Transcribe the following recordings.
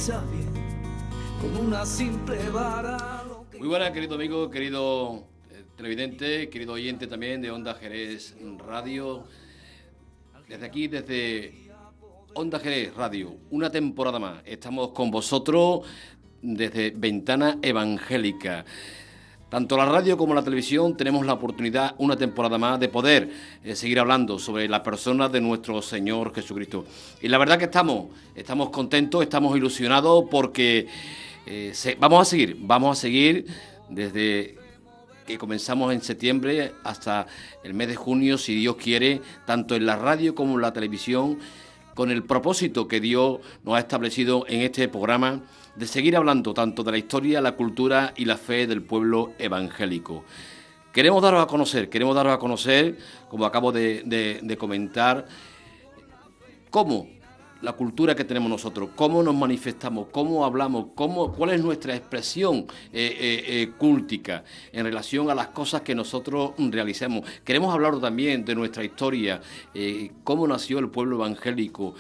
escucha bien, con una simple vara. Muy buenas, querido amigo, querido televidente, querido oyente también de Onda Jerez Radio. Desde aquí, desde Onda Jerez Radio, una temporada más. Estamos con vosotros desde Ventana Evangélica. Tanto la radio como la televisión tenemos la oportunidad, una temporada más, de poder seguir hablando sobre la persona de nuestro Señor Jesucristo. Y la verdad que estamos contentos, estamos ilusionados porque vamos a seguir desde que comenzamos en septiembre hasta el mes de junio, si Dios quiere, tanto en la radio como en la televisión, con el propósito que Dios nos ha establecido en este programa de seguir hablando tanto de la historia, la cultura y la fe del pueblo evangélico. Queremos daros a conocer, como acabo de comentar, cómo la cultura que tenemos nosotros, cómo nos manifestamos, cómo hablamos, cuál es nuestra expresión cúltica en relación a las cosas que nosotros realizamos. Queremos hablar también de nuestra historia, cómo nació el pueblo evangélico,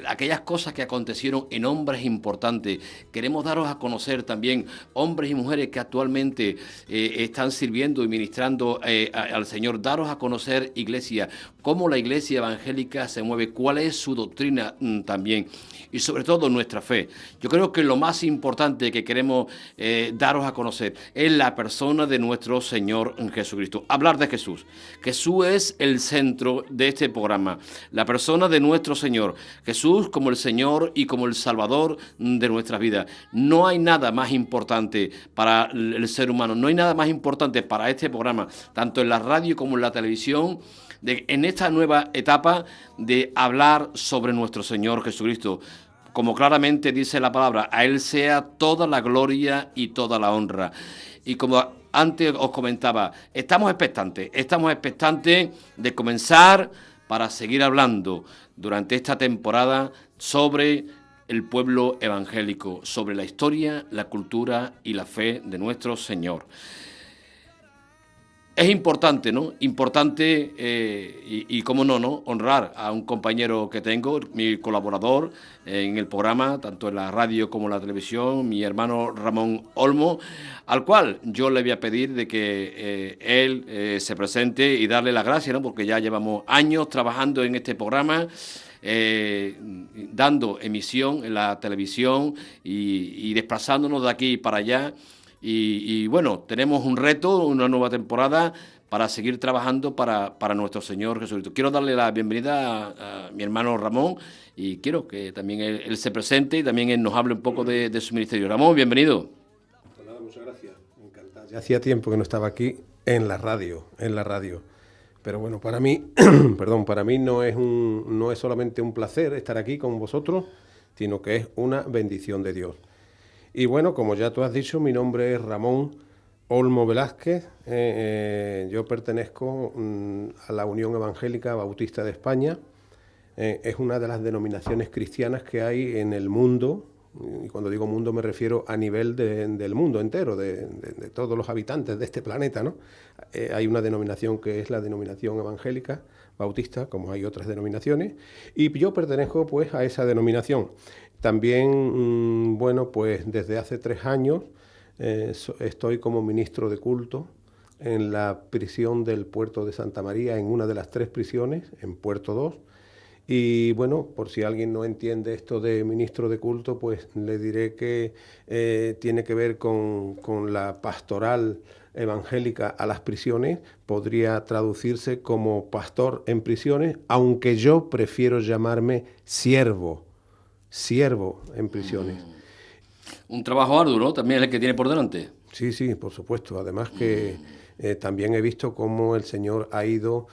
aquellas cosas que acontecieron en hombres importantes. Queremos daros a conocer también hombres y mujeres que actualmente están sirviendo y ministrando al Señor. Daros a conocer, iglesia, cómo la iglesia evangélica se mueve, cuál es su doctrina también, y sobre todo nuestra fe. Yo creo que lo más importante que queremos daros a conocer es la persona de nuestro Señor Jesucristo. Hablar de Jesús. Jesús es el centro de este programa, la persona de nuestro Señor. Jesús como el Señor y como el Salvador de nuestras vidas. No hay nada más importante para el ser humano, no hay nada más importante para este programa, tanto en la radio como en la televisión, en esta nueva etapa de hablar sobre nuestro Señor Jesucristo. Como claramente dice la palabra, a Él sea toda la gloria y toda la honra. Y como antes os comentaba, estamos expectantes de comenzar para seguir hablando durante esta temporada sobre el pueblo evangélico, sobre la historia, la cultura y la fe de nuestro Señor. Es importante, ¿no? Importante y cómo no, honrar a un compañero que tengo, mi colaborador en el programa, tanto en la radio como en la televisión, mi hermano Ramón Olmo, al cual yo le voy a pedir de que él se presente y darle las gracias, ¿no? Porque ya llevamos años trabajando en este programa, dando emisión en la televisión y desplazándonos de aquí para allá. Y bueno, tenemos un reto, una nueva temporada para seguir trabajando para nuestro Señor Jesucristo. Quiero darle la bienvenida a mi hermano Ramón y quiero que también él se presente y también él nos hable un poco de su ministerio. Ramón, bienvenido. Pues nada, muchas gracias, encantado. Ya hacía tiempo que no estaba aquí en la radio. Pero bueno, para mí, para mí no es solamente un placer estar aquí con vosotros, sino que es una bendición de Dios. Y bueno, como ya tú has dicho, mi nombre es Ramón Olmo Velázquez. Yo pertenezco a la Unión Evangélica Bautista de España. Es una de las denominaciones cristianas que hay en el mundo. Y cuando digo mundo me refiero a nivel del mundo entero, de todos los habitantes de este planeta, ¿no? Hay una denominación que es la denominación evangélica bautista, como hay otras denominaciones, y yo pertenezco pues a esa denominación. También, bueno, pues desde hace 3 años estoy como ministro de culto en la prisión del Puerto de Santa María, en una de las 3 prisiones, en Puerto 2. Y bueno, por si alguien no entiende esto de ministro de culto, pues le diré que tiene que ver con la pastoral evangélica a las prisiones. Podría traducirse como pastor en prisiones, aunque yo prefiero llamarme siervo en prisiones. Un trabajo arduo, ¿no? También es el que tiene por delante. Sí, por supuesto. Además que también he visto cómo el Señor ha ido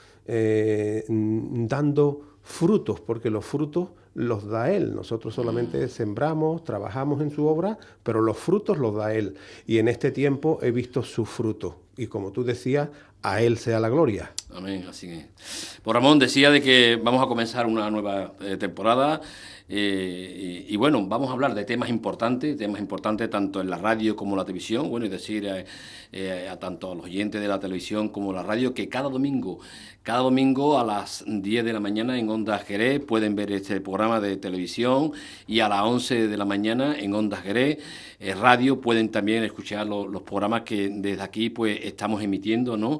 dando frutos, porque los frutos los da Él. Nosotros solamente sembramos, trabajamos en su obra, pero los frutos los da Él. Y en este tiempo he visto sus frutos. Y como tú decías, A Él sea la gloria. Amén, así es. Pues Ramón decía de que vamos a comenzar una nueva temporada y bueno, vamos a hablar de temas importantes tanto en la radio como en la televisión. Bueno, y decir a tanto a los oyentes de la televisión como la radio que cada domingo a las 10 de la mañana en Onda Jerez pueden ver este programa de televisión, y a las 11 de la mañana en Onda Jerez radio pueden también escuchar los programas que desde aquí pues estamos emitiendo, ¿no?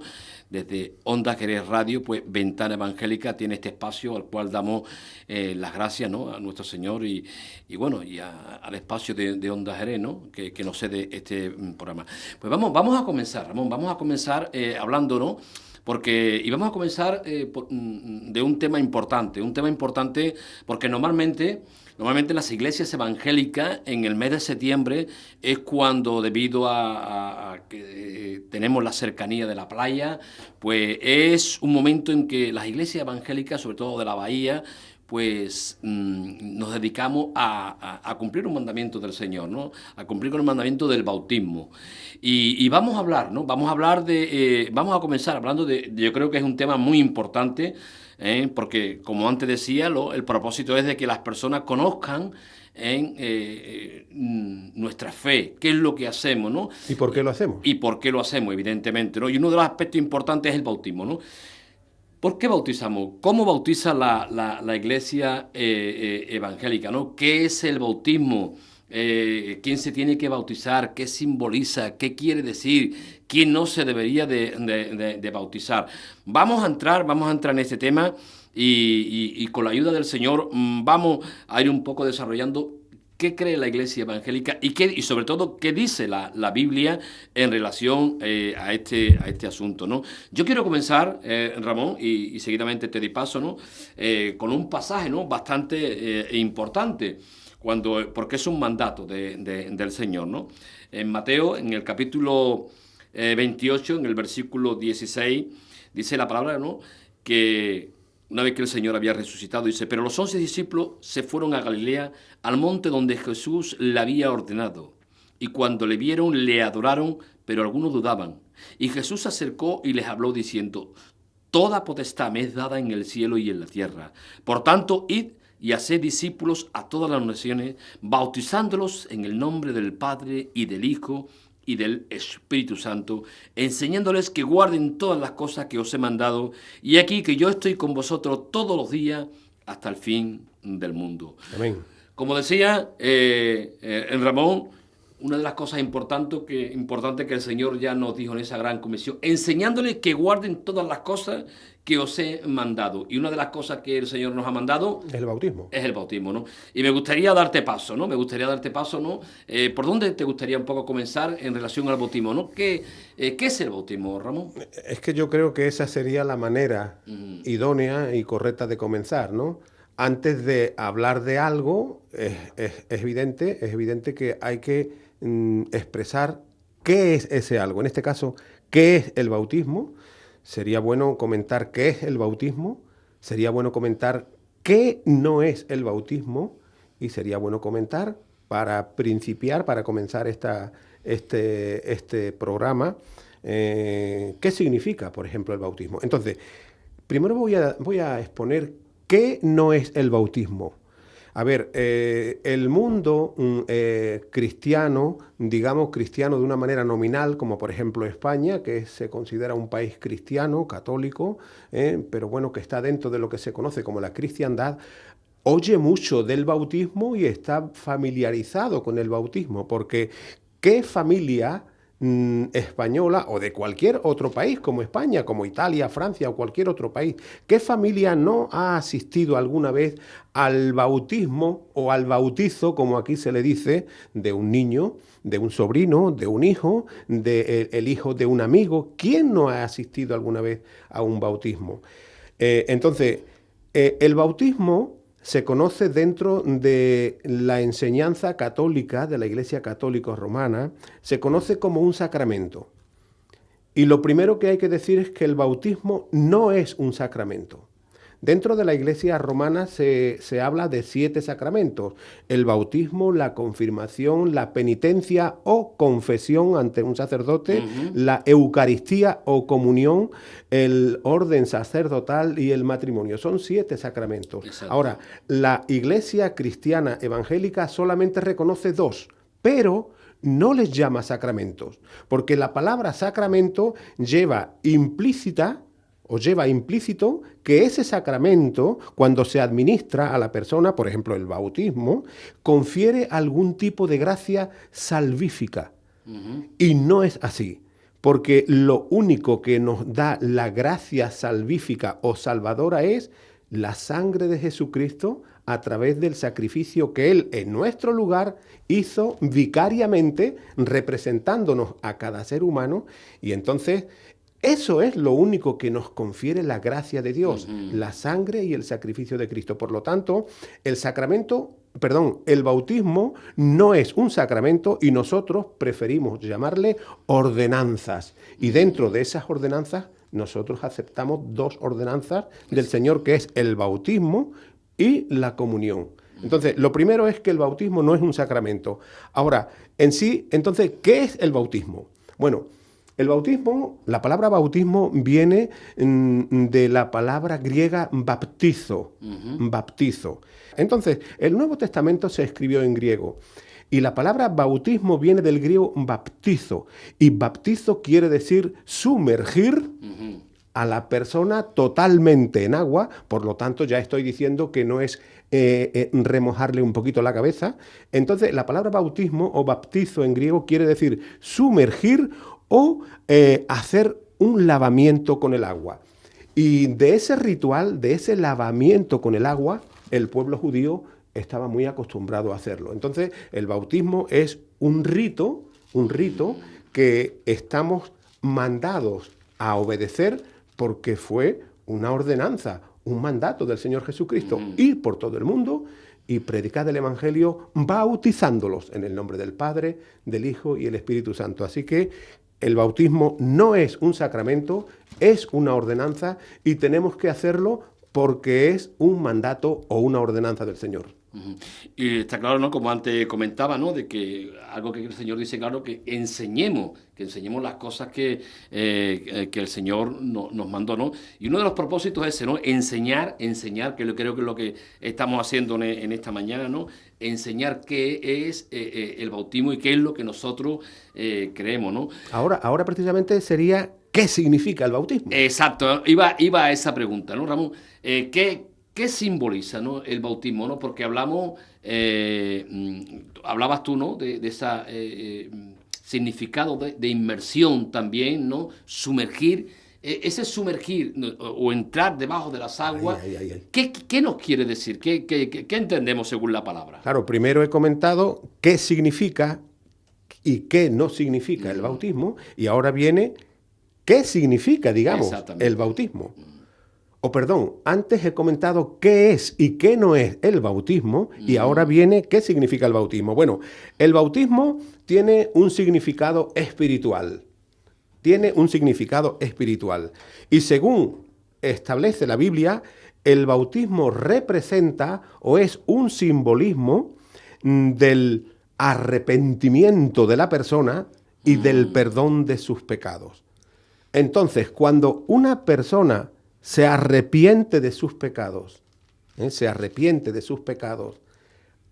Desde Onda Jerez Radio, pues Ventana Evangélica tiene este espacio al cual damos las gracias, ¿no? A nuestro Señor y bueno, y al espacio de Onda Jerez, ¿no? Que nos cede este programa. Pues vamos a comenzar, Ramón, vamos a comenzar hablando, ¿no? Y vamos a comenzar de un tema importante porque normalmente las iglesias evangélicas en el mes de septiembre es cuando, debido a que tenemos la cercanía de la playa, pues es un momento en que las iglesias evangélicas, sobre todo de la Bahía, pues nos dedicamos a cumplir un mandamiento del Señor, ¿no? A cumplir con el mandamiento del bautismo. Y vamos a hablar, ¿no? Vamos a comenzar hablando yo creo que es un tema muy importante, porque, como antes decía, el propósito es de que las personas conozcan nuestra fe, qué es lo que hacemos, ¿no? ¿Y por qué lo hacemos? Y por qué lo hacemos, evidentemente, ¿no? Y uno de los aspectos importantes es el bautismo, ¿no? ¿Por qué bautizamos? ¿Cómo bautiza la iglesia evangélica, ¿no? ¿Qué es el bautismo? ¿Quién se tiene que bautizar? ¿Qué simboliza? ¿Qué quiere decir? ¿Quién no se debería de bautizar? Vamos a entrar en este tema y con la ayuda del Señor vamos a ir un poco desarrollando qué cree la iglesia evangélica y sobre todo qué dice la Biblia en relación a este asunto, ¿no? Yo quiero comenzar, Ramón, y seguidamente te di paso, ¿no? Con un pasaje, ¿no? Bastante importante, porque es un mandato del Señor, ¿no? En Mateo, en el capítulo 28, en el versículo 16, dice la palabra, ¿no? Que una vez que el Señor había resucitado, dice: pero los 11 discípulos se fueron a Galilea, al monte donde Jesús le había ordenado. Y cuando le vieron, le adoraron, pero algunos dudaban. Y Jesús se acercó y les habló diciendo: toda potestad me es dada en el cielo y en la tierra. Por tanto, id y haced discípulos a todas las naciones, bautizándolos en el nombre del Padre y del Hijo y del Espíritu Santo, enseñándoles que guarden todas las cosas que os he mandado, y aquí que yo estoy con vosotros todos los días hasta el fin del mundo. Amén. Como decía en Ramón, una de las cosas importantes que el Señor ya nos dijo en esa gran comisión, enseñándoles que guarden todas las cosas que os he mandado. Y una de las cosas que el Señor nos ha mandado es el bautismo. Es el bautismo, ¿no? Y me gustaría darte paso, ¿no? ¿Por dónde te gustaría un poco comenzar en relación al bautismo, ¿no? ¿Qué es el bautismo, Ramón? Es que yo creo que esa sería la manera idónea y correcta de comenzar, ¿no? Antes de hablar de algo, es evidente que hay que expresar qué es ese algo. En este caso, ¿qué es el bautismo? Sería bueno comentar qué es el bautismo, sería bueno comentar qué no es el bautismo, y sería bueno comentar, para comenzar este programa, qué significa, por ejemplo, el bautismo. Entonces, primero voy a exponer qué no es el bautismo. A ver, el mundo cristiano, digamos cristiano de una manera nominal, como por ejemplo España, que se considera un país cristiano, católico, pero bueno, que está dentro de lo que se conoce como la cristiandad, oye mucho del bautismo y está familiarizado con el bautismo, porque ¿qué familia española o de cualquier otro país como España, como Italia, Francia o cualquier otro país, qué familia no ha asistido alguna vez al bautismo o al bautizo, como aquí se le dice, de un niño, de un sobrino, de un hijo, el hijo de un amigo? ¿Quién no ha asistido alguna vez a un bautismo? Entonces, el bautismo se conoce dentro de la enseñanza católica, de la Iglesia Católica Romana, se conoce como un sacramento. Y lo primero que hay que decir es que el bautismo no es un sacramento. Dentro de la Iglesia romana se habla de 7 sacramentos: el bautismo, la confirmación, la penitencia o confesión ante un sacerdote, la Eucaristía o comunión, el orden sacerdotal y el matrimonio. Son 7 sacramentos. Exacto. Ahora, la Iglesia cristiana evangélica solamente reconoce 2, pero no les llama sacramentos, porque la palabra sacramento lleva implícito que ese sacramento, cuando se administra a la persona, por ejemplo el bautismo, confiere algún tipo de gracia salvífica. Y no es así, porque lo único que nos da la gracia salvífica o salvadora es la sangre de Jesucristo a través del sacrificio que Él en nuestro lugar hizo vicariamente, representándonos a cada ser humano. Y entonces eso es lo único que nos confiere la gracia de Dios, la sangre y el sacrificio de Cristo. Por lo tanto, el bautismo no es un sacramento y nosotros preferimos llamarle ordenanzas. Y dentro de esas ordenanzas nosotros aceptamos 2 ordenanzas del Señor, que es el bautismo y la comunión. Entonces, lo primero es que el bautismo no es un sacramento. Ahora, en sí, entonces, ¿qué es el bautismo? Bueno, el bautismo, la palabra bautismo viene de la palabra griega baptizo, baptizo. Entonces, el Nuevo Testamento se escribió en griego y la palabra bautismo viene del griego baptizo, y baptizo quiere decir sumergir a la persona totalmente en agua. Por lo tanto, ya estoy diciendo que no es remojarle un poquito la cabeza. Entonces, la palabra bautismo o baptizo en griego quiere decir sumergir o hacer un lavamiento con el agua. Y de ese ritual, de ese lavamiento con el agua, el pueblo judío estaba muy acostumbrado a hacerlo. Entonces, el bautismo es un rito que estamos mandados a obedecer porque fue una ordenanza, un mandato del Señor Jesucristo. Ir por todo el mundo y predicar el Evangelio bautizándolos en el nombre del Padre, del Hijo y el Espíritu Santo. Así que el bautismo no es un sacramento, es una ordenanza y tenemos que hacerlo porque es un mandato o una ordenanza del Señor. Y está claro, ¿no? Como antes comentaba, ¿no? De que algo que el Señor dice, claro, que enseñemos las cosas que el Señor nos mandó, ¿no? Y uno de los propósitos es ese, ¿no? Enseñar, que creo que es lo que estamos haciendo en esta mañana, ¿no? Enseñar qué es el bautismo y qué es lo que nosotros creemos, ¿no? Ahora precisamente sería ¿qué significa el bautismo? Exacto, iba a esa pregunta, ¿no, Ramón? ¿Qué simboliza, ¿no? El bautismo, ¿no? Porque hablabas tú, ¿no? De ese significado de inmersión también, ¿no? Sumergir, ese sumergir o entrar debajo de las aguas. ¿Qué nos quiere decir? ¿Qué entendemos según la palabra? Claro, primero he comentado qué significa y qué no significa el bautismo, y ahora viene qué significa, digamos, el bautismo. Antes he comentado qué es y qué no es el bautismo, y ahora viene qué significa el bautismo. Bueno, el bautismo tiene un significado espiritual. Y según establece la Biblia, el bautismo representa o es un simbolismo del arrepentimiento de la persona y del perdón de sus pecados. Entonces, cuando una persona se arrepiente de sus pecados,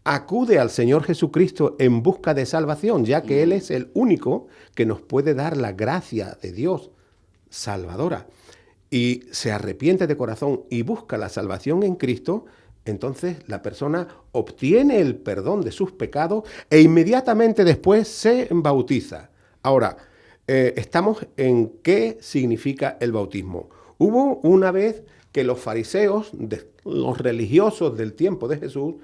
acude al Señor Jesucristo en busca de salvación, ya que Él es el único que nos puede dar la gracia de Dios salvadora, y se arrepiente de corazón y busca la salvación en Cristo, entonces la persona obtiene el perdón de sus pecados e inmediatamente después se bautiza. Ahora, estamos en qué significa el bautismo. Hubo una vez que los fariseos, los religiosos del tiempo de Jesús,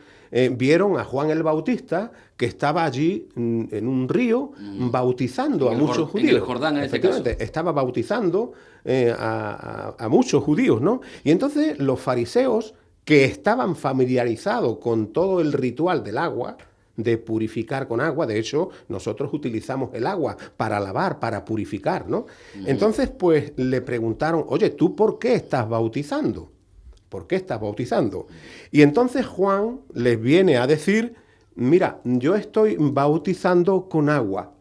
vieron a Juan el Bautista que estaba allí en un río bautizando a muchos judíos. En el Jordán, en este caso. Estaba bautizando a muchos judíos, ¿no? Y entonces los fariseos, que estaban familiarizados con todo el ritual del agua, de purificar con agua, de hecho, nosotros utilizamos el agua para lavar, para purificar, ¿no? Entonces, pues, le preguntaron, oye, ¿tú por qué estás bautizando? ¿Por qué estás bautizando? Y entonces Juan les viene a decir, mira, yo estoy bautizando con agua.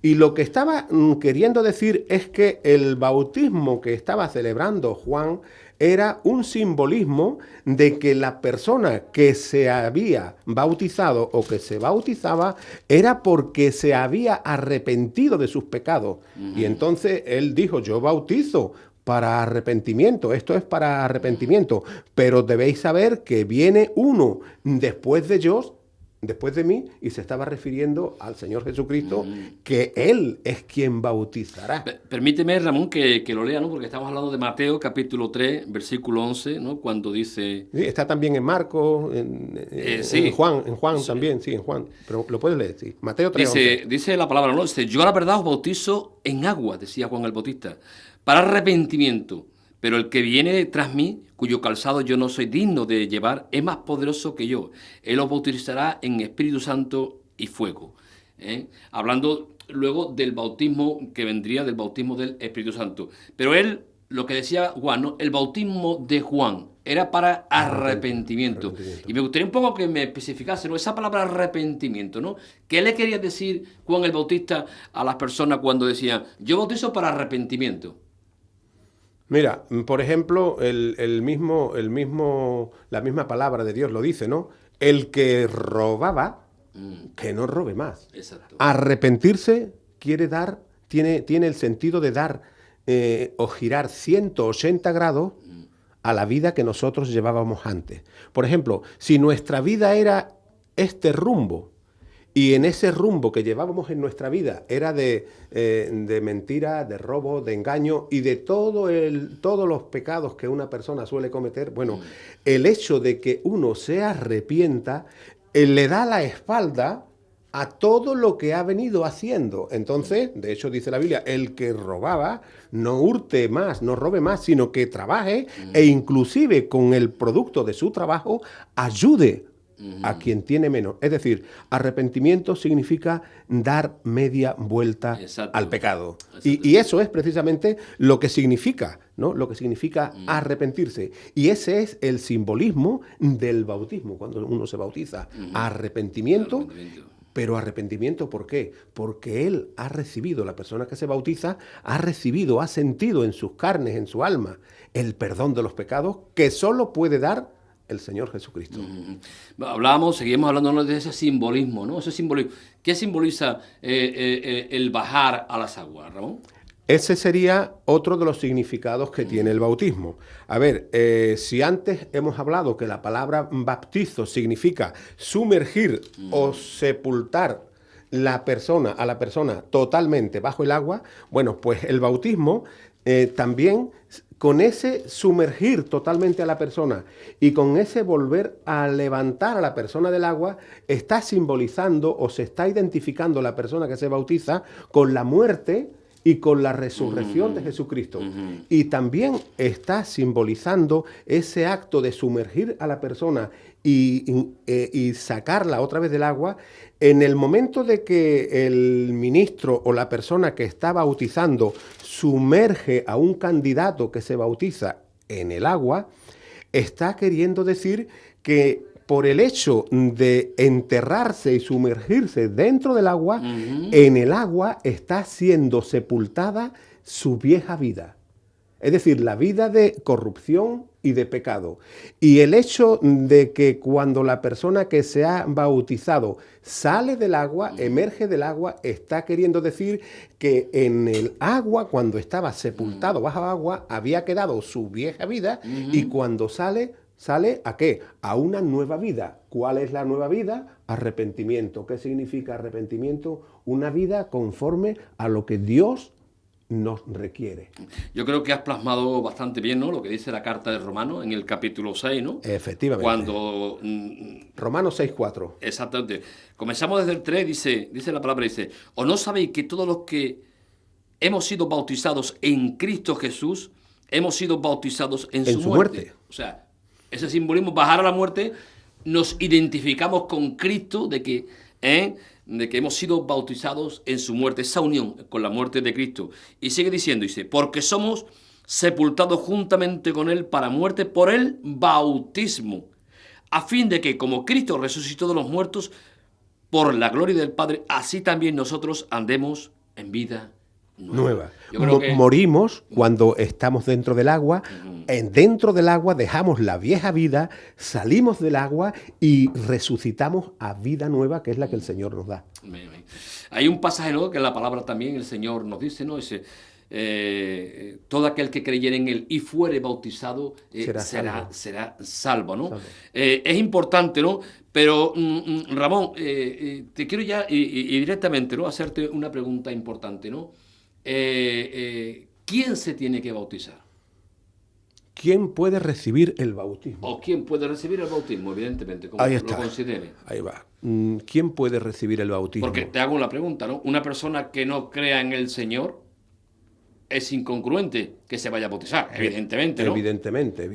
Y lo que estaba queriendo decir es que el bautismo que estaba celebrando Juan era un simbolismo de que la persona que se había bautizado o que se bautizaba era porque se había arrepentido de sus pecados. Y entonces él dijo, yo bautizo para arrepentimiento, esto es para arrepentimiento, pero debéis saber que viene uno después de yo, después de mí, y se estaba refiriendo al Señor Jesucristo, que Él es quien bautizará. Permíteme, Ramón, que lo lea, ¿no? Porque estamos hablando de Mateo, capítulo 3, versículo 11, ¿no? Cuando dice... Sí, está también en Marcos, sí. en Juan sí. También, sí, en Juan. Pero lo puedes leer, sí. Mateo 3, dice la palabra, ¿no? Dice, yo la verdad os bautizo en agua, decía Juan el Bautista, para arrepentimiento. Pero el que viene tras mí, cuyo calzado yo no soy digno de llevar, es más poderoso que yo. Él os bautizará en Espíritu Santo y fuego. Hablando luego del bautismo que vendría, del bautismo del Espíritu Santo. Pero él, lo que decía Juan, ¿no? El bautismo de Juan era para arrepentimiento. Y me gustaría un poco que me especificase, ¿no? Esa palabra arrepentimiento, ¿no? ¿Qué le quería decir Juan el Bautista a las personas cuando decían, yo bautizo para arrepentimiento? Mira, por ejemplo, la misma palabra de Dios lo dice, ¿no? El que robaba, que no robe más. Exacto. Arrepentirse quiere dar, tiene el sentido de dar o girar 180 grados a la vida que nosotros llevábamos antes. Por ejemplo, si nuestra vida era este rumbo, y en ese rumbo que llevábamos en nuestra vida era de mentira, de robo, de engaño y de todos los pecados que una persona suele cometer, bueno, el hecho de que uno se arrepienta le da la espalda a todo lo que ha venido haciendo. Entonces, de hecho dice la Biblia, el que robaba no hurte más, no robe más, sino que trabaje e inclusive con el producto de su trabajo ayude a quien tiene menos. Es decir, arrepentimiento significa dar media vuelta al pecado. Y eso es precisamente lo que significa, ¿no? Lo que significa arrepentirse. Y ese es el simbolismo del bautismo, cuando uno se bautiza. Arrepentimiento. Pero arrepentimiento, ¿por qué? Porque él ha recibido, la persona que se bautiza, ha recibido, ha sentido en sus carnes, en su alma, el perdón de los pecados que solo puede dar el Señor Jesucristo. Seguimos hablando de ese simbolismo, ¿no? Ese simbolismo. ¿Qué simboliza el bajar a las aguas, Ramón? Ese sería otro de los significados que tiene el bautismo. A ver, si antes hemos hablado que la palabra baptizo significa sumergir o sepultar a la persona totalmente bajo el agua, bueno, pues el bautismo también, con ese sumergir totalmente a la persona y con ese volver a levantar a la persona del agua, está simbolizando o se está identificando la persona que se bautiza con la muerte y con la resurrección de Jesucristo. Y también está simbolizando ese acto de sumergir a la persona y sacarla otra vez del agua. En el momento de que el ministro o la persona que está bautizando sumerge a un candidato que se bautiza en el agua, está queriendo decir que por el hecho de enterrarse y sumergirse dentro del agua, en el agua está siendo sepultada su vieja vida. Es decir, la vida de corrupción y de pecado. Y el hecho de que cuando la persona que se ha bautizado sale del agua, emerge del agua, está queriendo decir que en el agua, cuando estaba sepultado bajo agua, había quedado su vieja vida y cuando ¿sale a qué? A una nueva vida. ¿Cuál es la nueva vida? Arrepentimiento. ¿Qué significa arrepentimiento? Una vida conforme a lo que Dios nos requiere. Yo creo que has plasmado bastante bien, ¿no? Lo que dice la carta de Romanos en el capítulo 6, ¿no? Efectivamente. Cuando... Romanos 6:4. Exactamente. Comenzamos desde el 3, dice la palabra, ¿o no sabéis que todos los que hemos sido bautizados en Cristo Jesús, hemos sido bautizados en su muerte? O sea, ese simbolismo, bajar a la muerte, nos identificamos con Cristo de que hemos sido bautizados en su muerte, esa unión con la muerte de Cristo. Y sigue diciendo, porque somos sepultado juntamente con él para muerte por el bautismo, a fin de que, como Cristo resucitó de los muertos, por la gloria del Padre, así también nosotros andemos en vida nueva. Yo creo que Morimos cuando estamos dentro del agua. Dentro del agua dejamos la vieja vida, salimos del agua y resucitamos a vida nueva, que es la que el Señor nos da. hay un pasaje, ¿no?, que en la palabra también el Señor nos dice, ¿no? Ese, todo aquel que creyere en él y fuere bautizado será salvo, ¿no? Salvo. Es importante, ¿no? Pero, Ramón, te quiero ya y directamente, ¿no?, hacerte una pregunta importante, ¿no? ¿Quién se tiene que bautizar? ¿Quién puede recibir el bautismo? ¿O quién puede recibir el bautismo? Evidentemente, como Ahí lo está. considere. Ahí va. ¿Quién puede recibir el bautismo? Porque te hago la pregunta, ¿no? Una persona que no crea en el Señor es incongruente que se vaya a bautizar, evidentemente, ¿no? Evidentemente.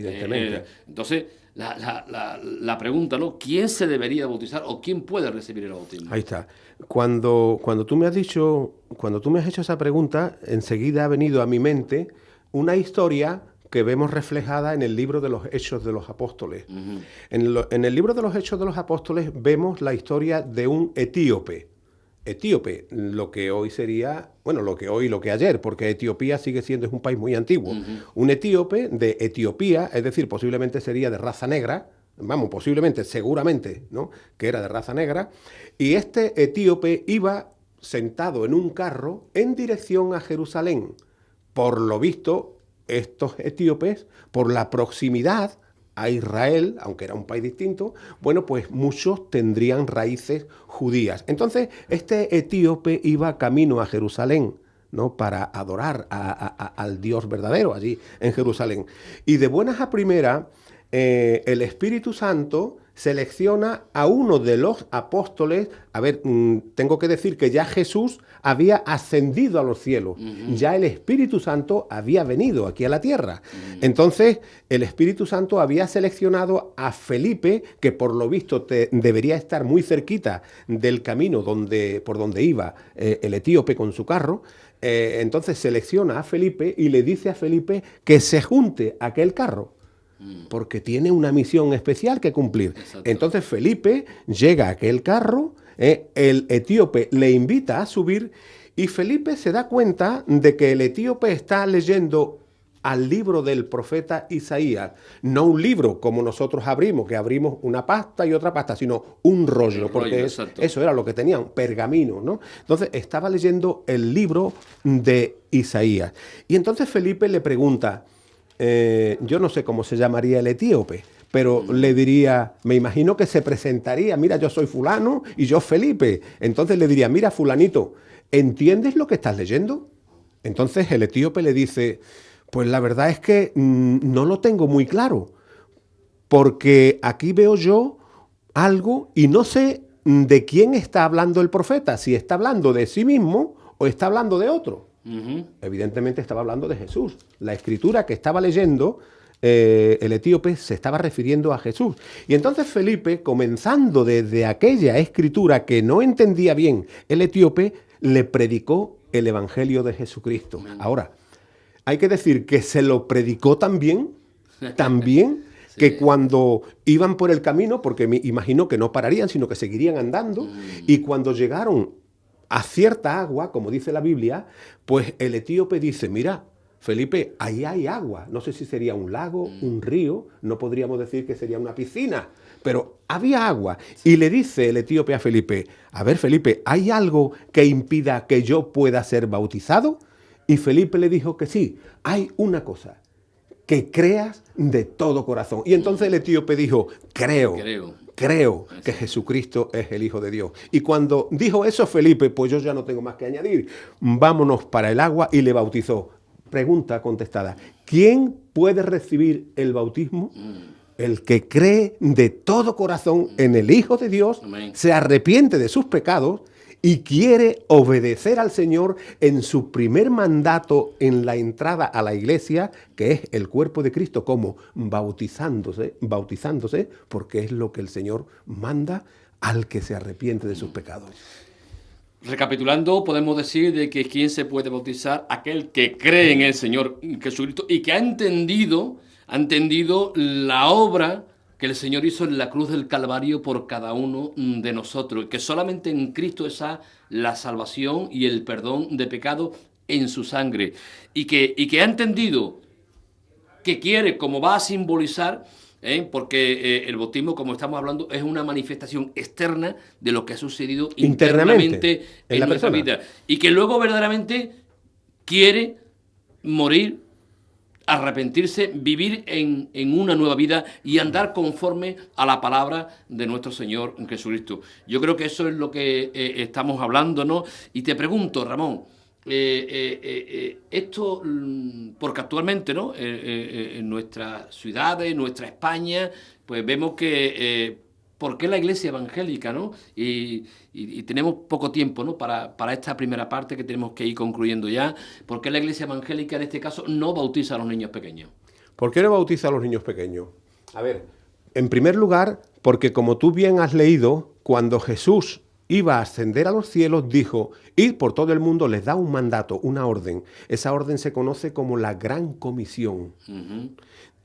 Entonces, la pregunta, ¿no? ¿Quién se debería bautizar o quién puede recibir el bautismo? Ahí está. Cuando tú me has hecho esa pregunta, enseguida ha venido a mi mente una historia que vemos reflejada en el libro de los Hechos de los Apóstoles. Uh-huh. En el libro de los Hechos de los Apóstoles vemos la historia de un etíope. Etíope, lo que hoy sería, bueno, lo que ayer, porque Etiopía sigue siendo es un país muy antiguo. Uh-huh. Un etíope de Etiopía, es decir, posiblemente sería de raza negra, vamos, posiblemente, seguramente, ¿no?, que era de raza negra, y este etíope iba sentado en un carro en dirección a Jerusalén. Por lo visto, estos etíopes, por la proximidad a Israel, aunque era un país distinto, bueno, pues muchos tendrían raíces judías. Entonces, este etíope iba camino a Jerusalén, ¿no?, para adorar al Dios verdadero allí en Jerusalén. Y de buenas a primeras, el Espíritu Santo selecciona a uno de los apóstoles. A ver, tengo que decir que ya Jesús había ascendido a los cielos. Uh-huh. Ya el Espíritu Santo había venido aquí a la tierra. Uh-huh. Entonces, el Espíritu Santo había seleccionado a Felipe, que por lo visto debería estar muy cerquita del camino por donde iba el etíope con su carro. Entonces selecciona a Felipe y le dice a Felipe que se junte a aquel carro, porque tiene una misión especial que cumplir. Exacto. Entonces Felipe llega a aquel carro, el etíope le invita a subir y Felipe se da cuenta de que el etíope está leyendo al libro del profeta Isaías. No un libro como nosotros abrimos, que abrimos una pasta y otra pasta, sino un rollo, porque eso era lo que tenían, pergamino, ¿no? Entonces estaba leyendo el libro de Isaías. Y entonces Felipe le pregunta, yo no sé cómo se llamaría el etíope, pero le diría, me imagino que se presentaría, mira, yo soy fulano y yo Felipe. Entonces le diría, mira, fulanito, ¿entiendes lo que estás leyendo? Entonces el etíope le dice, pues la verdad es que no lo tengo muy claro, porque aquí veo yo algo y no sé de quién está hablando el profeta, si está hablando de sí mismo o está hablando de otro. Uh-huh. Evidentemente estaba hablando de Jesús. La escritura que estaba leyendo el etíope se estaba refiriendo a Jesús. Y entonces Felipe, comenzando desde aquella escritura que no entendía bien el etíope, le predicó el evangelio de Jesucristo. Uh-huh. Ahora, hay que decir que se lo predicó también sí, que cuando iban por el camino, porque me imagino que no pararían, sino que seguirían andando, y cuando llegaron a cierta agua, como dice la Biblia, pues el etíope dice, mira, Felipe, ahí hay agua. No sé si sería un lago, un río, no podríamos decir que sería una piscina, pero había agua. Y le dice el etíope a Felipe, a ver, Felipe, ¿hay algo que impida que yo pueda ser bautizado? Y Felipe le dijo que sí, hay una cosa, que creas de todo corazón. Y entonces el etíope dijo, creo que Jesucristo es el Hijo de Dios. Y cuando dijo eso Felipe, pues yo ya no tengo más que añadir, vámonos para el agua, y le bautizó. Pregunta contestada, ¿quién puede recibir el bautismo? El que cree de todo corazón en el Hijo de Dios, se arrepiente de sus pecados y quiere obedecer al Señor en su primer mandato en la entrada a la iglesia, que es el cuerpo de Cristo, como bautizándose, porque es lo que el Señor manda al que se arrepiente de sus pecados. Recapitulando, podemos decir de que quién se puede bautizar, aquel que cree en el Señor Jesucristo y que ha entendido la obra que el Señor hizo en la cruz del Calvario por cada uno de nosotros, que solamente en Cristo está la salvación y el perdón de pecado en su sangre, y que ha entendido que quiere, como va a simbolizar, porque el bautismo, como estamos hablando, es una manifestación externa de lo que ha sucedido internamente en nuestra vida, y que luego verdaderamente quiere morir, arrepentirse, vivir en una nueva vida y andar conforme a la palabra de nuestro Señor Jesucristo. Yo creo que eso es lo que estamos hablando, ¿no? Y te pregunto, Ramón, esto, porque actualmente, ¿no? En nuestras ciudades, en nuestra España, pues vemos que ¿por qué la iglesia evangélica, ¿no? Y tenemos poco tiempo, ¿no? Para esta primera parte que tenemos que ir concluyendo ya. ¿Por qué la iglesia evangélica en este caso no bautiza a los niños pequeños? ¿Por qué no bautiza a los niños pequeños? A ver, en primer lugar, porque como tú bien has leído, cuando Jesús iba a ascender a los cielos, dijo: id por todo el mundo, les da un mandato, una orden. Esa orden se conoce como la Gran Comisión.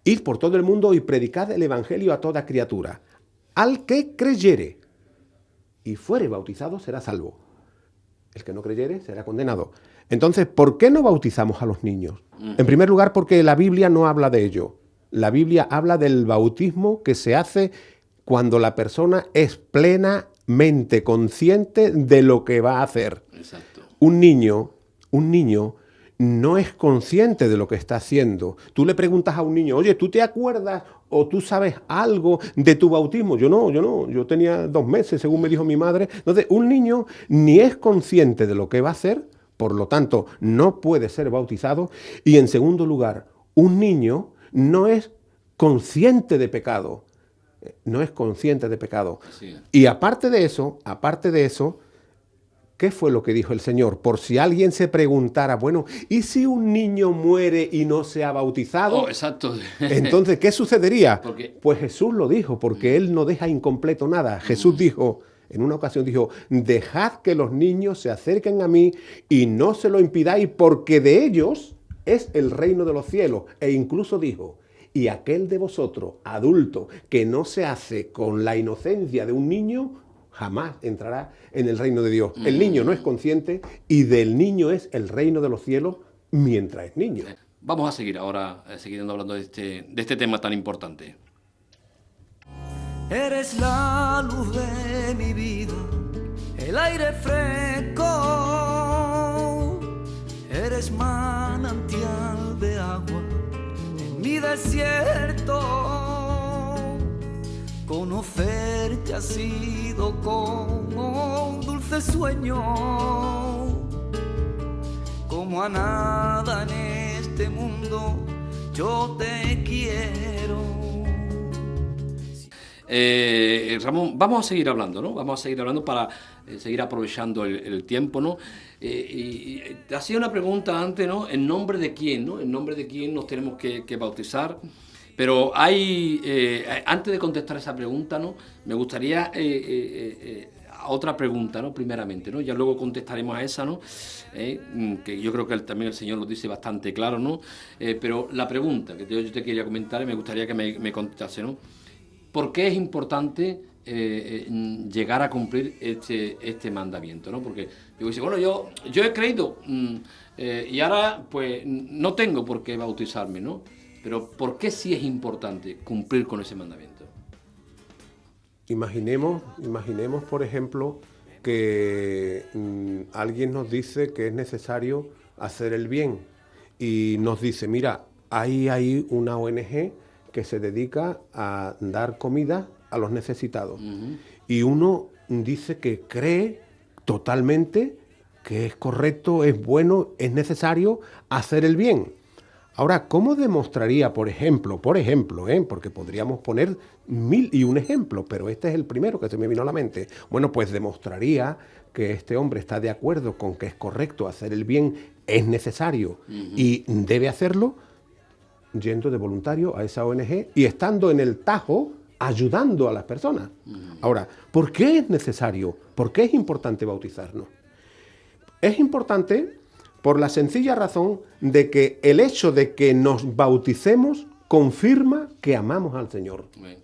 Id por todo el mundo y predicad el evangelio a toda criatura. Al que creyere y fuere bautizado será salvo. El que no creyere será condenado. Entonces, ¿por qué no bautizamos a los niños? En primer lugar, porque la Biblia no habla de ello. La Biblia habla del bautismo que se hace cuando la persona es plenamente consciente de lo que va a hacer. Exacto. Un niño no es consciente de lo que está haciendo. Tú le preguntas a un niño: oye, ¿tú te acuerdas o tú sabes algo de tu bautismo? Yo no. Yo tenía 2 meses, según me dijo mi madre. Entonces, un niño ni es consciente de lo que va a hacer, por lo tanto, no puede ser bautizado. Y en segundo lugar, un niño no es consciente de pecado. No es consciente de pecado. Sí. Y aparte de eso, ¿qué fue lo que dijo el Señor? Por si alguien se preguntara, bueno, ¿y si un niño muere y no se ha bautizado? Oh, exacto. Entonces, ¿qué sucedería? ¿Por qué? Pues Jesús lo dijo, porque Él no deja incompleto nada. Jesús dijo, en una ocasión dijo: dejad que los niños se acerquen a mí y no se lo impidáis, porque de ellos es el reino de los cielos. E incluso dijo: y aquel de vosotros, adulto, que no se hace con la inocencia de un niño, jamás entrará en el reino de Dios. El niño no es consciente y del niño es el reino de los cielos mientras es niño. Vamos a seguir ahora, siguiendo hablando de este tema tan importante. Eres la luz de mi vida, el aire fresco. Eres manantial de agua en mi desierto. Conocerte ha sido como un dulce sueño, como a nada en este mundo yo te quiero. Ramón, vamos a seguir hablando, ¿no? Vamos a seguir hablando para seguir aprovechando el tiempo, ¿no? Y te hacía una pregunta antes, ¿no? ¿En nombre de quién, no? ¿En nombre de quién nos tenemos que bautizar? Pero antes de contestar esa pregunta, ¿no? Me gustaría a otra pregunta, ¿no? Primeramente, ¿no? Ya luego contestaremos a esa, ¿no? Que yo creo que también el Señor lo dice bastante claro, ¿no? Pero la pregunta que yo te quería comentar y me gustaría que me contestase, ¿no? ¿Por qué es importante llegar a cumplir este mandamiento, ¿no? Porque yo digo, bueno, yo he creído y ahora pues no tengo por qué bautizarme, ¿no? Pero ¿por qué sí es importante cumplir con ese mandamiento? Imaginemos, por ejemplo, que alguien nos dice que es necesario hacer el bien y nos dice: mira, hay una ONG que se dedica a dar comida a los necesitados. Y uno dice que cree totalmente que es correcto, es bueno, es necesario hacer el bien. Ahora, ¿cómo demostraría, por ejemplo, porque podríamos poner 1001 ejemplos, pero este es el primero que se me vino a la mente? Bueno, pues demostraría que este hombre está de acuerdo con que es correcto hacer el bien, es necesario y debe hacerlo, yendo de voluntario a esa ONG y estando en el Tajo ayudando a las personas. Ahora, ¿por qué es necesario? ¿Por qué es importante bautizarnos? Es importante por la sencilla razón de que el hecho de que nos bauticemos confirma que amamos al Señor. Amén.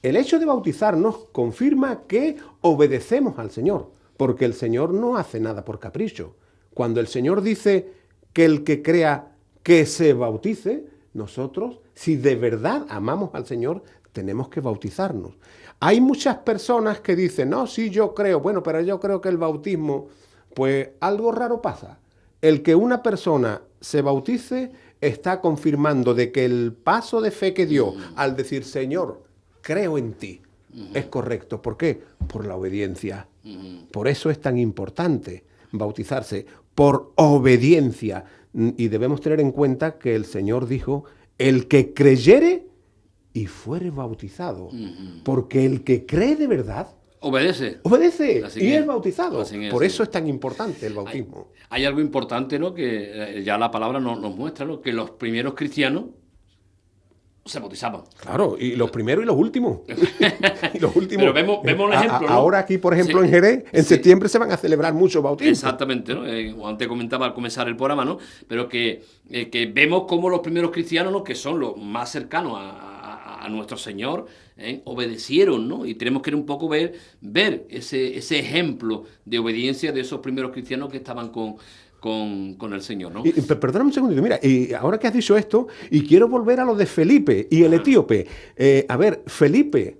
El hecho de bautizarnos confirma que obedecemos al Señor, porque el Señor no hace nada por capricho. Cuando el Señor dice que el que crea que se bautice, nosotros, si de verdad amamos al Señor, tenemos que bautizarnos. Hay muchas personas que dicen, no, sí, yo creo, bueno, pero yo creo que el bautismo, pues algo raro pasa. El que una persona se bautice está confirmando de que el paso de fe que dio al decir, Señor, creo en ti, es correcto. ¿Por qué? Por la obediencia. Por eso es tan importante bautizarse, por obediencia. Y debemos tener en cuenta que el Señor dijo, el que creyere y fuere bautizado. Porque el que cree de verdad, Obedece. obedece Así y es. es bautizado. Así es, Por así eso es. es tan importante el bautismo. Hay algo importante, ¿no? Que ya la palabra nos muestra, ¿no? Que los primeros cristianos se bautizaban. Claro, y los primeros y los últimos. Y los últimos. Pero vemos un ejemplo, ¿no? Ahora aquí, por ejemplo, Sí. en Jerez, en Sí. septiembre se van a celebrar muchos bautismos. Exactamente, ¿no? Antes comentaba al comenzar el programa, ¿no? Pero que vemos cómo los primeros cristianos, ¿no? Que son los más cercanos a nuestro Señor, obedecieron, ¿no? Y tenemos que un poco ver ese ejemplo de obediencia de esos primeros cristianos que estaban con el Señor, ¿no? Perdóname un segundito, mira, y ahora que has dicho esto, y quiero volver a lo de Felipe y el etíope. A ver, Felipe,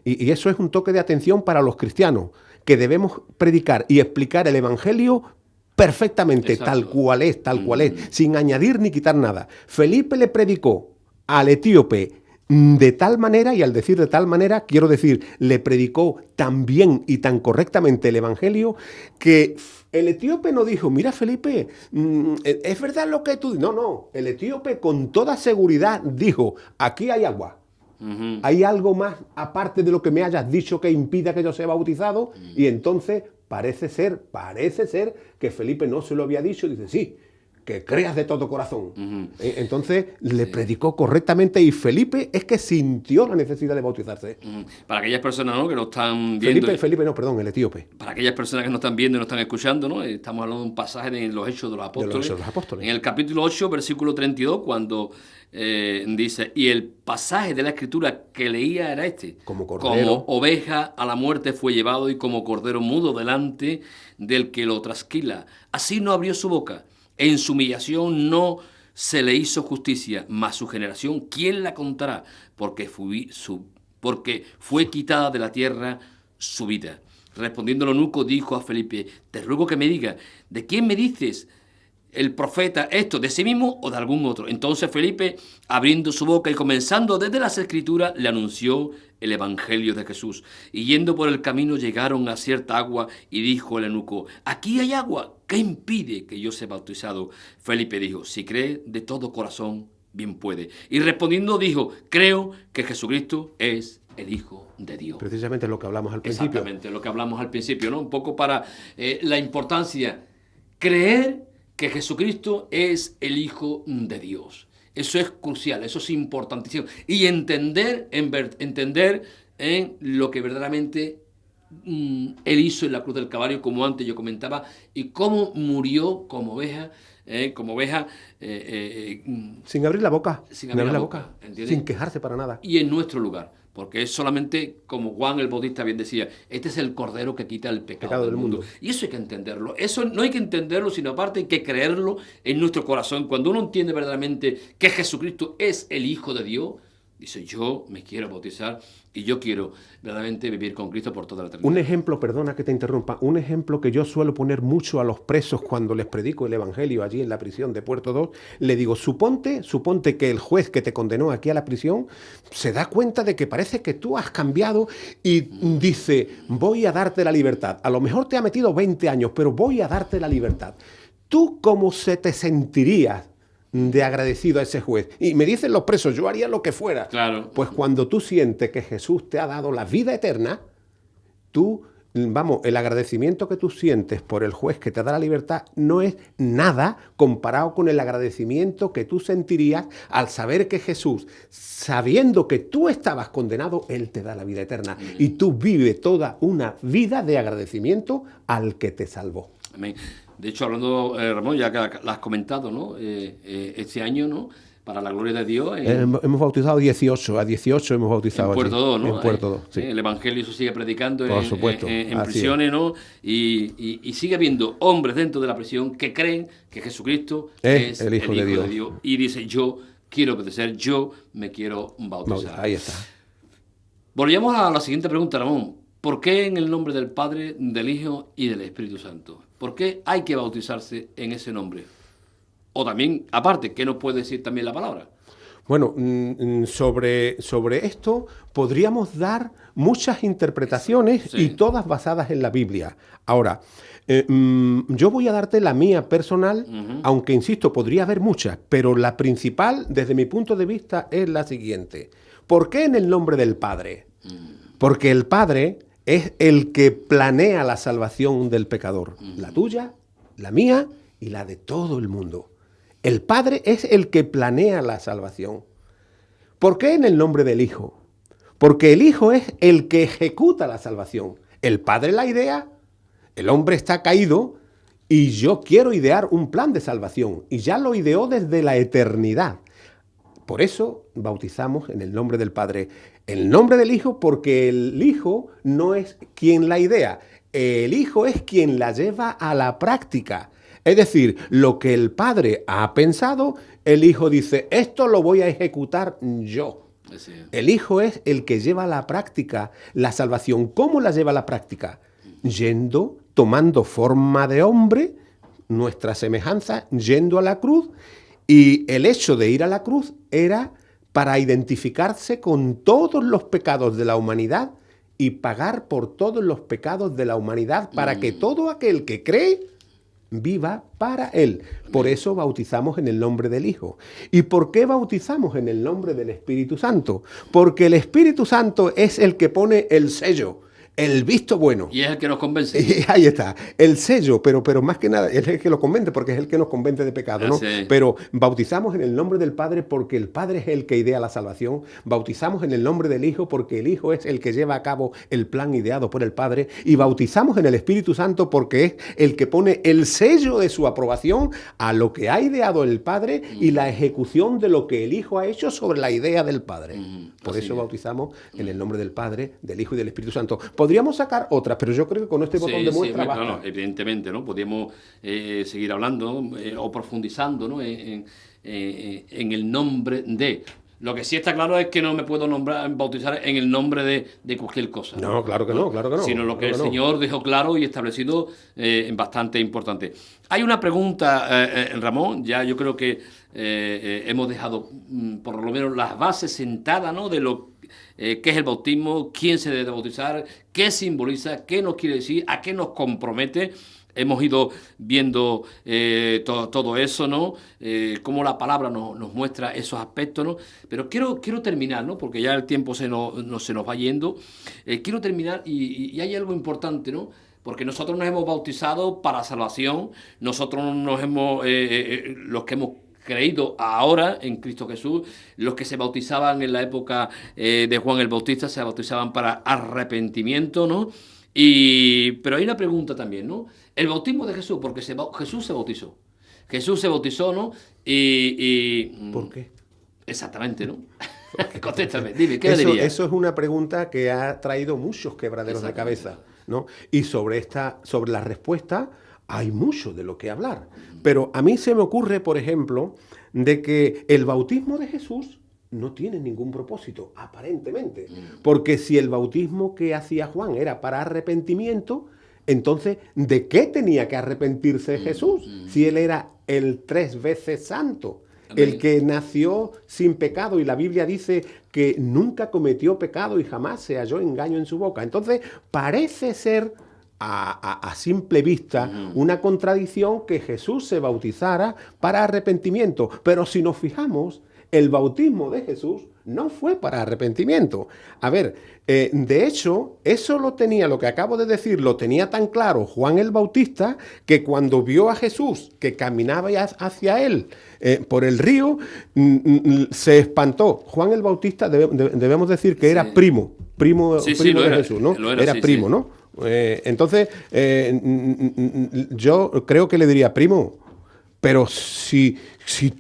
y eso es un toque de atención para los cristianos, que debemos predicar y explicar el Evangelio perfectamente, Exacto. tal cual es, sin añadir ni quitar nada. Felipe le predicó al etíope de tal manera, y al decir de tal manera, quiero decir, le predicó tan bien y tan correctamente el Evangelio, que el etíope no dijo, mira Felipe, es verdad lo que tú dices. No, el etíope con toda seguridad dijo, aquí hay agua. ¿Hay algo más aparte de lo que me hayas dicho que impida que yo sea bautizado? Y entonces parece ser que Felipe no se lo había dicho y dice, sí, que creas de todo corazón. Entonces le predicó correctamente y Felipe es que sintió la necesidad de bautizarse. Para aquellas personas, ¿no? Que no están viendo... El etíope. Para aquellas personas que no están viendo y no están escuchando, ¿no? Estamos hablando de un pasaje de los Hechos de los Apóstoles. En el capítulo 8, versículo 32, cuando dice, y el pasaje de la Escritura que leía era este. Como cordero. Como oveja a la muerte fue llevado y como cordero mudo delante del que lo trasquila. Así no abrió su boca. En su humillación no se le hizo justicia, mas su generación, ¿quién la contará? Porque fue quitada de la tierra su vida. Respondiendo el eunuco, dijo a Felipe, te ruego que me digas, ¿de quién me dices el profeta esto? ¿De sí mismo o de algún otro? Entonces Felipe, abriendo su boca y comenzando desde las Escrituras, le anunció el Evangelio de Jesús. Y yendo por el camino llegaron a cierta agua y dijo el eunuco, aquí hay agua, ¿qué impide que yo sea bautizado? Felipe dijo, si cree de todo corazón, bien puede. Y respondiendo dijo, creo que Jesucristo es el Hijo de Dios. Precisamente lo que hablamos al principio. Exactamente, lo que hablamos al principio, ¿no? Un poco para la importancia, creer que Jesucristo es el Hijo de Dios. Eso es crucial, eso es importantísimo. Y entender en lo que verdaderamente Él hizo en la cruz del Calvario, como antes yo comentaba, y cómo murió como oveja, sin abrir la boca, sin abrir la boca, sin quejarse para nada. Y en nuestro lugar. Porque es solamente, como Juan el Bautista bien decía, este es el Cordero que quita el pecado del mundo. Y eso hay que entenderlo. Eso no hay que entenderlo, sino aparte hay que creerlo en nuestro corazón. Cuando uno entiende verdaderamente que Jesucristo es el Hijo de Dios, dice, yo me quiero bautizar y yo quiero verdaderamente vivir con Cristo por toda la eternidad. Un ejemplo, perdona que te interrumpa, un ejemplo que yo suelo poner mucho a los presos cuando les predico el Evangelio allí en la prisión de Puerto 2, le digo, suponte que el juez que te condenó aquí a la prisión se da cuenta de que parece que tú has cambiado y dice, voy a darte la libertad. A lo mejor te ha metido 20 años, pero voy a darte la libertad. ¿Tú cómo se te sentirías de agradecido a ese juez? Y me dicen los presos, yo haría lo que fuera. Claro. Pues cuando tú sientes que Jesús te ha dado la vida eterna, el agradecimiento que tú sientes por el juez que te da la libertad no es nada comparado con el agradecimiento que tú sentirías al saber que Jesús, sabiendo que tú estabas condenado, Él te da la vida eterna. Y tú vives toda una vida de agradecimiento al que te salvó. Amén. De hecho, hablando, Ramón, ya que la has comentado, ¿no? Este año, ¿no? Para la gloria de Dios. Hemos bautizado 18, a 18 hemos bautizado en Puerto 2, ¿no? En Puerto 2, sí. El Evangelio se sigue predicando Por supuesto, en prisiones, ¿no? Y sigue habiendo hombres dentro de la prisión que creen que Jesucristo es el Hijo de Dios. Y dice, yo quiero obedecer, yo me quiero bautizar. Ahí está. Volvemos a la siguiente pregunta, Ramón. ¿Por qué en el nombre del Padre, del Hijo y del Espíritu Santo? ¿Por qué hay que bautizarse en ese nombre? O también, aparte, ¿qué nos puede decir también la palabra? Bueno, sobre esto podríamos dar muchas interpretaciones, sí, y todas basadas en la Biblia. Ahora, yo voy a darte la mía personal, aunque, insisto, podría haber muchas, pero la principal, desde mi punto de vista, es la siguiente. ¿Por qué en el nombre del Padre? Porque el Padre es el que planea la salvación del pecador, la tuya, la mía y la de todo el mundo. El Padre es el que planea la salvación. ¿Por qué en el nombre del Hijo? Porque el Hijo es el que ejecuta la salvación. El Padre la idea, el hombre está caído y yo quiero idear un plan de salvación. Y ya lo ideó desde la eternidad. Por eso bautizamos en el nombre del Padre. El nombre del Hijo, porque el Hijo no es quien la idea. El Hijo es quien la lleva a la práctica. Es decir, lo que el Padre ha pensado, el Hijo dice, esto lo voy a ejecutar yo. Sí. El Hijo es el que lleva a la práctica la salvación. ¿Cómo la lleva a la práctica? Yendo, tomando forma de hombre, nuestra semejanza, yendo a la cruz. Y el hecho de ir a la cruz era para identificarse con todos los pecados de la humanidad y pagar por todos los pecados de la humanidad para que todo aquel que cree viva para Él. Por eso bautizamos en el nombre del Hijo. ¿Y por qué bautizamos en el nombre del Espíritu Santo? Porque el Espíritu Santo es el que pone el sello, el visto bueno. Y es el que nos convence. Y ahí está, el sello, pero más que nada, es el que lo convence, porque es el que nos convence de pecado, ¿no? Sí. Pero bautizamos en el nombre del Padre porque el Padre es el que idea la salvación. Bautizamos en el nombre del Hijo porque el Hijo es el que lleva a cabo el plan ideado por el Padre. Y bautizamos en el Espíritu Santo porque es el que pone el sello de su aprobación a lo que ha ideado el Padre y la ejecución de lo que el Hijo ha hecho sobre la idea del Padre. Por eso bautizamos en el nombre del Padre, del Hijo y del Espíritu Santo. Podríamos sacar otras, pero yo creo que con este botón de muestra basta. Claro, evidentemente, ¿no? Podríamos seguir hablando o profundizando, ¿no? en el nombre de. Lo que sí está claro es que no me puedo bautizar en el nombre de cualquier cosa. No, claro que no, claro que no. Sino lo que el Señor dejó claro y establecido bastante importante. Hay una pregunta, Ramón, ya yo creo que hemos dejado por lo menos las bases sentadas, ¿no? De lo qué es el bautismo, quién se debe bautizar, qué simboliza, qué nos quiere decir, a qué nos compromete. Hemos ido viendo todo eso, ¿no? Cómo la palabra nos muestra esos aspectos, ¿no? Pero quiero terminar, ¿no? Porque ya el tiempo se nos va yendo. Quiero terminar y hay algo importante, ¿no? Porque nosotros nos hemos bautizado para salvación, nosotros nos hemos, los que hemos creído ahora en Cristo Jesús, los que se bautizaban en la época de Juan el Bautista se bautizaban para arrepentimiento, ¿no? Pero hay una pregunta también, ¿no? El bautismo de Jesús, porque Jesús se bautizó. Jesús se bautizó, ¿no? ¿Por qué? Exactamente, ¿no? Contéstame, dime, ¿qué le dirías? Eso es una pregunta que ha traído muchos quebraderos de cabeza, ¿no? Y sobre la respuesta hay mucho de lo que hablar. Pero a mí se me ocurre, por ejemplo, de que el bautismo de Jesús no tiene ningún propósito, aparentemente. Porque si el bautismo que hacía Juan era para arrepentimiento, entonces, ¿de qué tenía que arrepentirse Jesús? Si él era el 3 veces santo, el que nació sin pecado, y la Biblia dice que nunca cometió pecado y jamás se halló engaño en su boca. Entonces, parece ser a simple vista una contradicción que Jesús se bautizara para arrepentimiento. Pero si nos fijamos, el bautismo de Jesús no fue para arrepentimiento. A ver, de hecho, eso lo que acabo de decir, lo tenía tan claro Juan el Bautista, que cuando vio a Jesús que caminaba hacia él por el río, se espantó. Juan el Bautista, debemos decir que era primo de Jesús, ¿no? Era primo, ¿no? Entonces, yo creo que le diría, primo, pero si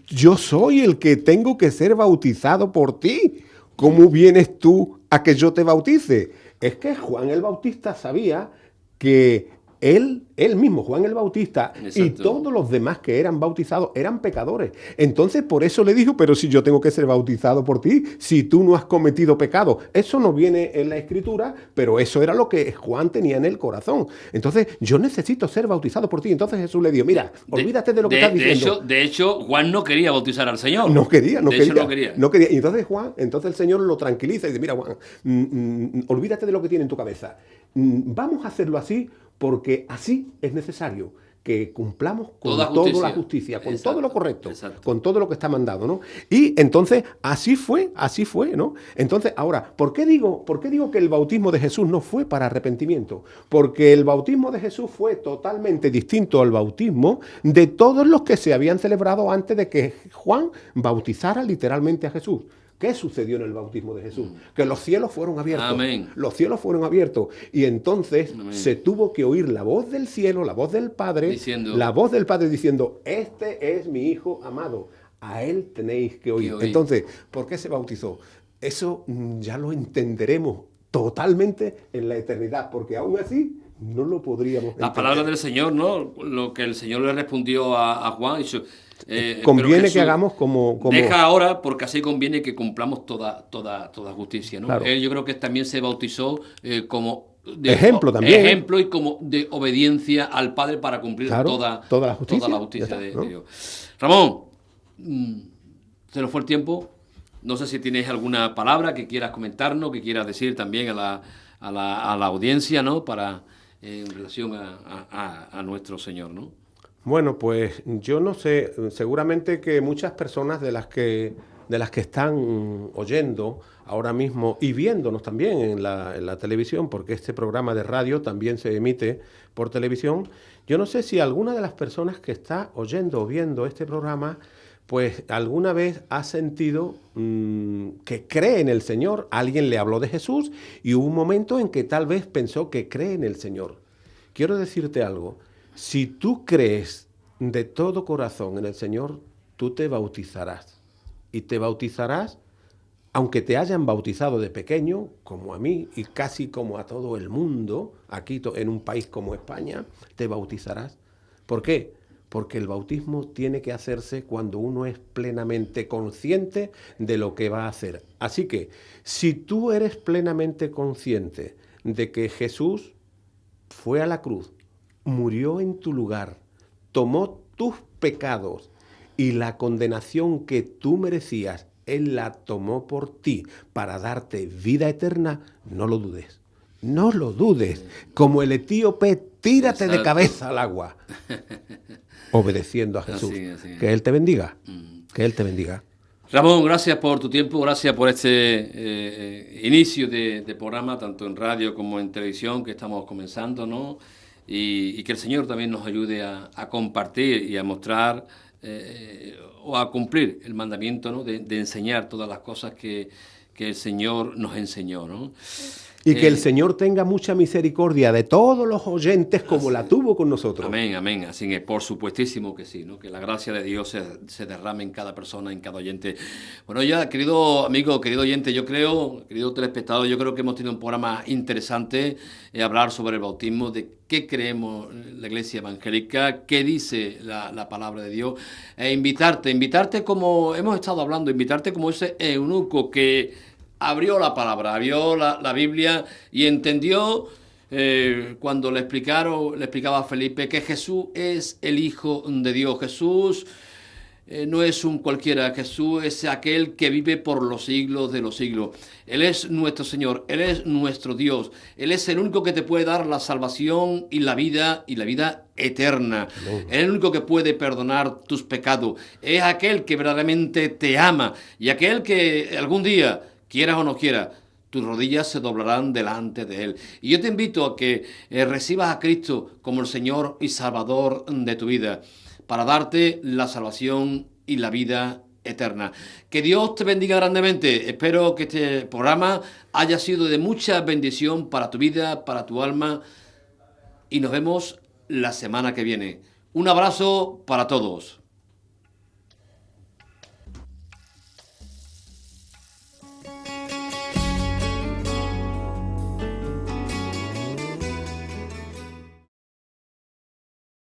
yo soy el que tengo que ser bautizado por ti, ¿cómo vienes tú a que yo te bautice? Es que Juan el Bautista sabía que él mismo, Juan el Bautista, Exacto. y todos los demás que eran bautizados eran pecadores. Entonces, por eso le dijo, pero si yo tengo que ser bautizado por ti, si tú no has cometido pecado. Eso no viene en la Escritura, pero eso era lo que Juan tenía en el corazón. Entonces, yo necesito ser bautizado por ti. Entonces Jesús le dijo, mira, olvídate de lo que estás diciendo. De hecho, Juan no quería bautizar al Señor. No quería. No quería. Y entonces el Señor lo tranquiliza y dice, mira, Juan, olvídate de lo que tiene en tu cabeza. Vamos a hacerlo así porque así es necesario que cumplamos con toda la justicia, con todo lo correcto, con todo lo que está mandado, ¿no? Y entonces así fue, ¿no? Entonces, ahora, ¿por qué digo que el bautismo de Jesús no fue para arrepentimiento? Porque el bautismo de Jesús fue totalmente distinto al bautismo de todos los que se habían celebrado antes de que Juan bautizara literalmente a Jesús. ¿Qué sucedió en el bautismo de Jesús? Que los cielos fueron abiertos. Amén. Los cielos fueron abiertos. Y entonces se tuvo que oír la voz del cielo, la voz del Padre, diciendo, este es mi Hijo amado, a él tenéis que oír. Entonces, ¿por qué se bautizó? Eso ya lo entenderemos totalmente en la eternidad, porque aún así no lo podríamos entender. Las palabras del Señor, ¿no? Lo que el Señor le respondió a Juan, conviene Jesús, que hagamos como... Deja ahora, porque así conviene que cumplamos toda justicia, ¿no? Claro. Él, yo creo que también se bautizó como... ejemplo también. Ejemplo y como de obediencia al Padre para cumplir toda la justicia de Dios. Ramón, se nos fue el tiempo. No sé si tienes alguna palabra que quieras comentarnos, que quieras decir también a la audiencia, ¿no? Para en relación a nuestro Señor, ¿no? Bueno, pues yo no sé, seguramente que muchas personas de las que están oyendo ahora mismo y viéndonos también en la televisión, porque este programa de radio también se emite por televisión, yo no sé si alguna de las personas que está oyendo o viendo este programa, pues alguna vez ha sentido que cree en el Señor. Alguien le habló de Jesús y hubo un momento en que tal vez pensó que cree en el Señor. Quiero decirte algo. Si tú crees de todo corazón en el Señor, tú te bautizarás. Y te bautizarás, aunque te hayan bautizado de pequeño, como a mí y casi como a todo el mundo, aquí en un país como España, te bautizarás. ¿Por qué? Porque el bautismo tiene que hacerse cuando uno es plenamente consciente de lo que va a hacer. Así que, si tú eres plenamente consciente de que Jesús fue a la cruz, murió en tu lugar, tomó tus pecados y la condenación que tú merecías, Él la tomó por ti para darte vida eterna, no lo dudes. No lo dudes. Como el etíope, tírate de cabeza al agua, obedeciendo a Jesús. Así. Que Él te bendiga. Que Él te bendiga. Ramón, gracias por tu tiempo, gracias por este inicio de programa, tanto en radio como en televisión, que estamos comenzando, ¿no? Y que el Señor también nos ayude a compartir y a mostrar o a cumplir el mandamiento, ¿no? de enseñar todas las cosas que el Señor nos enseñó, ¿no? Y que el Señor tenga mucha misericordia de todos los oyentes como la tuvo con nosotros. Amén, amén. Así que por supuestísimo que sí, ¿no? Que la gracia de Dios se derrame en cada persona, en cada oyente. Bueno, ya, querido amigo, querido oyente, yo creo, querido telespectador, yo creo que hemos tenido un programa interesante, hablar sobre el bautismo, de qué creemos la Iglesia Evangélica, qué dice la palabra de Dios, e invitarte como hemos estado hablando, invitarte como ese eunuco que abrió la palabra, abrió la Biblia y entendió cuando le explicaba a Felipe que Jesús es el Hijo de Dios. Jesús no es un cualquiera, Jesús es aquel que vive por los siglos de los siglos. Él es nuestro Señor, Él es nuestro Dios. Él es el único que te puede dar la salvación y la vida eterna. Él es el único que puede perdonar tus pecados. Es aquel que verdaderamente te ama y aquel que algún día, quieras o no quieras, tus rodillas se doblarán delante de Él. Y yo te invito a que recibas a Cristo como el Señor y Salvador de tu vida, para darte la salvación y la vida eterna. Que Dios te bendiga grandemente. Espero que este programa haya sido de mucha bendición para tu vida, para tu alma. y nos vemos la semana que viene. Un abrazo para todos.